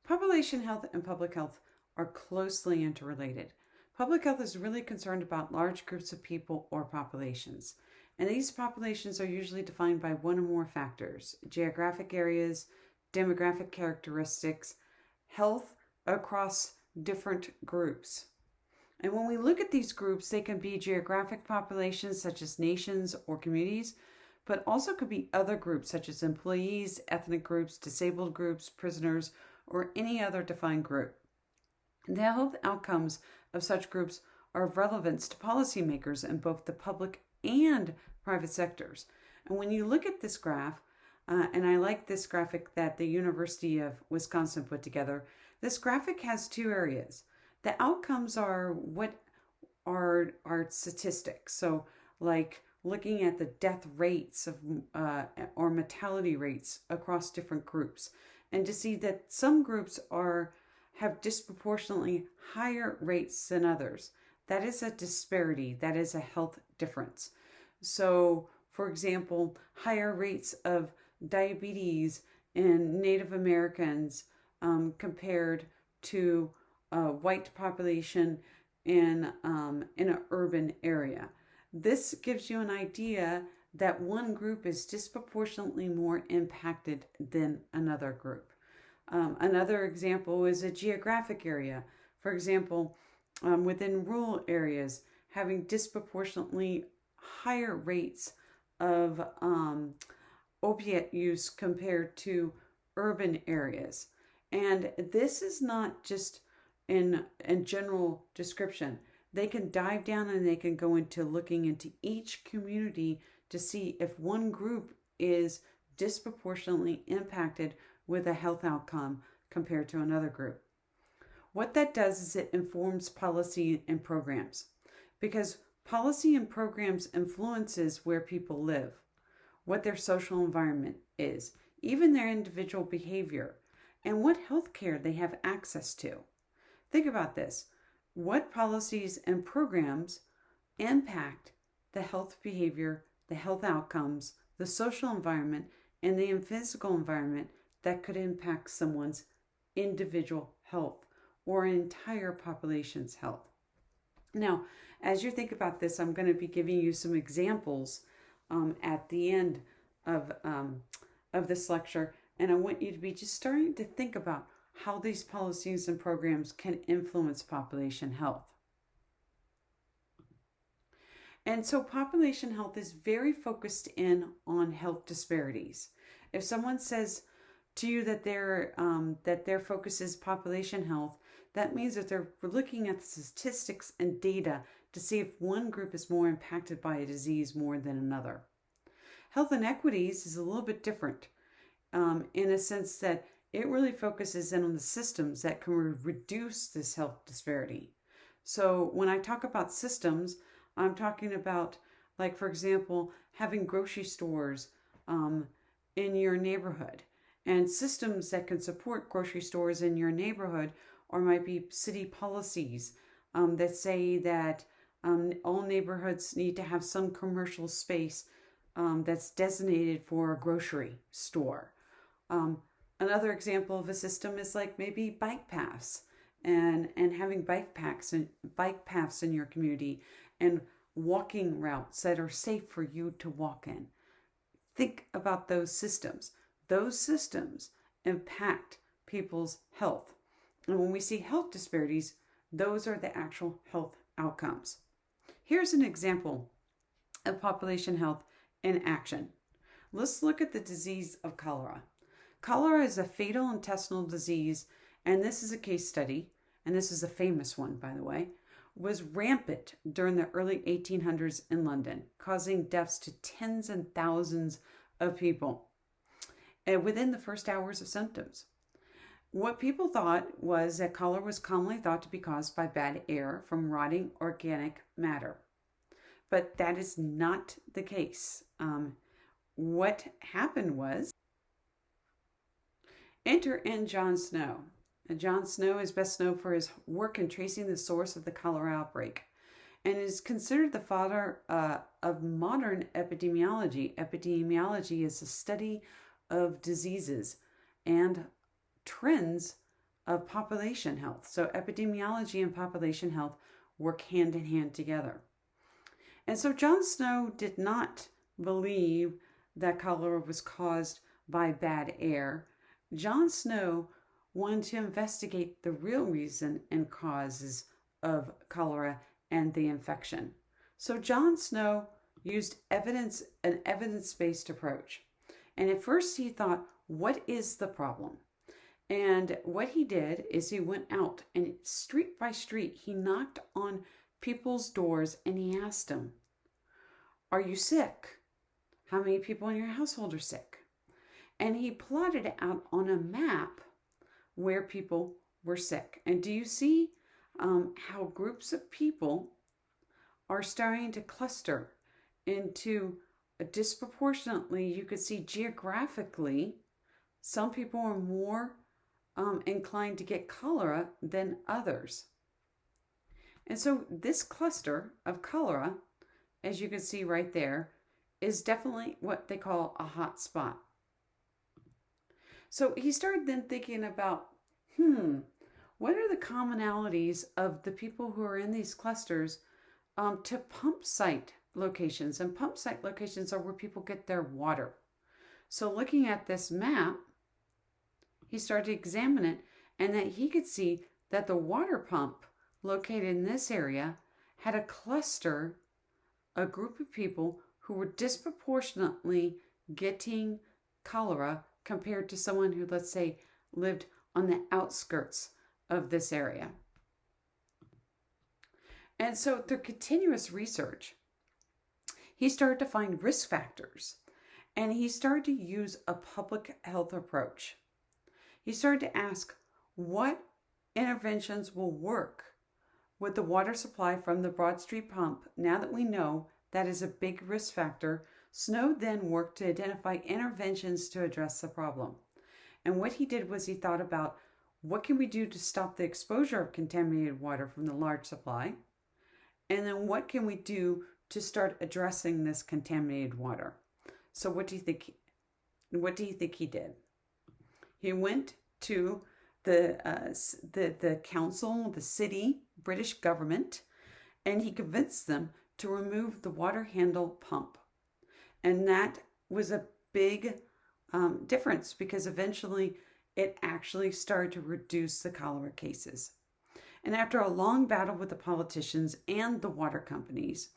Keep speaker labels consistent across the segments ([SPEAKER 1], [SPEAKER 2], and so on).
[SPEAKER 1] Population health and public health are closely interrelated. Public health is really concerned about large groups of people or populations. And these populations are usually defined by one or more factors: geographic areas, demographic characteristics, health across different groups. And when we look at these groups, they can be geographic populations such as nations or communities, but also could be other groups such as employees, ethnic groups, disabled groups, prisoners, or any other defined group. The health outcomes of such groups are of relevance to policymakers in both the public and private sectors. And when you look at this graph, and I like this graphic that the University of Wisconsin put together, this graphic has two areas. The outcomes are what are statistics. So like looking at the death rates of or mortality rates across different groups, and to see that some groups have disproportionately higher rates than others. That is a disparity. That is a health difference. So, for example, higher rates of diabetes in Native Americans compared to a white population in an urban area. This gives you an idea that one group is disproportionately more impacted than another group. Another example is a geographic area. For example, within rural areas, having disproportionately higher rates of opiate use compared to urban areas. And this is not just in general description. They can dive down and they can go into looking into each community to see if one group is disproportionately impacted with a health outcome compared to another group. What that does is it informs policy and programs, because policy and programs influences where people live, what their social environment is, even their individual behavior, and what health care they have access to. Think about this. What policies and programs impact the health behavior, the health outcomes, the social environment, and the physical environment that could impact someone's individual health or an entire population's health? Now, as you think about this, I'm going to be giving you some examples at the end of this lecture, and I want you to be just starting to think about how these policies and programs can influence population health. And so population health is very focused in on health disparities. If someone says to you that their focus is population health, that means that they're looking at the statistics and data to see if one group is more impacted by a disease more than another. Health inequities is a little bit different in a sense that it really focuses in on the systems that can reduce this health disparity. So when I talk about systems, I'm talking about, like, for example, having grocery stores in your neighborhood, and systems that can support grocery stores in your neighborhood, or might be city policies that say that all neighborhoods need to have some commercial space that's designated for a grocery store. Another example of a system is like maybe bike paths and having bike paths in your community and walking routes that are safe for you to walk in. Think about those systems. Those systems impact people's health. And when we see health disparities, those are the actual health outcomes. Here's an example of population health in action. Let's look at the disease of cholera. Cholera is a fatal intestinal disease, and this is a case study, and this is a famous one, by the way, was rampant during the early 1800s in London, causing deaths to tens and thousands of people within the first hours of symptoms. What people thought was that cholera was commonly thought to be caused by bad air from rotting organic matter. But that is not the case. What happened was, enter in John Snow. John Snow is best known for his work in tracing the source of the cholera outbreak, and is considered the father of modern epidemiology. Epidemiology is the study of diseases and trends of population health. So epidemiology and population health work hand in hand together. And so John Snow did not believe that cholera was caused by bad air. John Snow wanted to investigate the real reason and causes of cholera and the infection. So John Snow used an evidence-based approach. And at first he thought, what is the problem? And what he did is he went out and street by street, he knocked on people's doors and he asked them, are you sick? How many people in your household are sick? And he plotted it out on a map where people were sick. And do you see how groups of people are starting to cluster into disproportionately? You could see geographically, some people are more inclined to get cholera than others. And so this cluster of cholera, as you can see right there, is definitely what they call a hot spot. So he started then thinking about, what are the commonalities of the people who are in these clusters to pump site locations? And pump site locations are where people get their water. So looking at this map, he started to examine it, and that he could see that the water pump located in this area had a cluster, a group of people who were disproportionately getting cholera compared to someone who, let's say, lived on the outskirts of this area. And so through continuous research, he started to find risk factors, and he started to use a public health approach. He started to ask, what interventions will work with the water supply from the Broad Street pump? Now that we know that is a big risk factor, Snow then worked to identify interventions to address the problem. And what he did was he thought about, what can we do to stop the exposure of contaminated water from the large supply? And then what can we do to start addressing this contaminated water? So what do you think he did? He went to the council, the city, British government, and he convinced them to remove the water handle pump. And that was a big difference, because eventually it actually started to reduce the cholera cases. And after a long battle with the politicians and the water companies,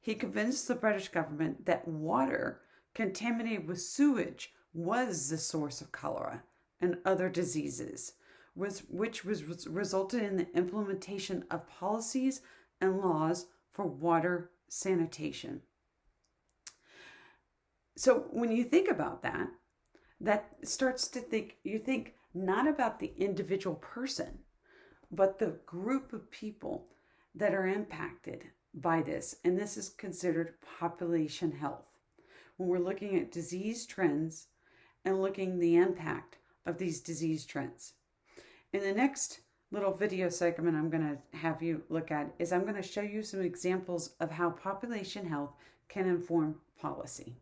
[SPEAKER 1] he convinced the British government that water contaminated with sewage was the source of cholera and other diseases, which resulted in the implementation of policies and laws for water sanitation. So when you think about that, that starts to you think not about the individual person, but the group of people that are impacted by this. And this is considered population health. When we're looking at disease trends and looking the impact of these disease trends. In the next little video segment I'm going to have you look at is I'm going to show you some examples of how population health can inform policy.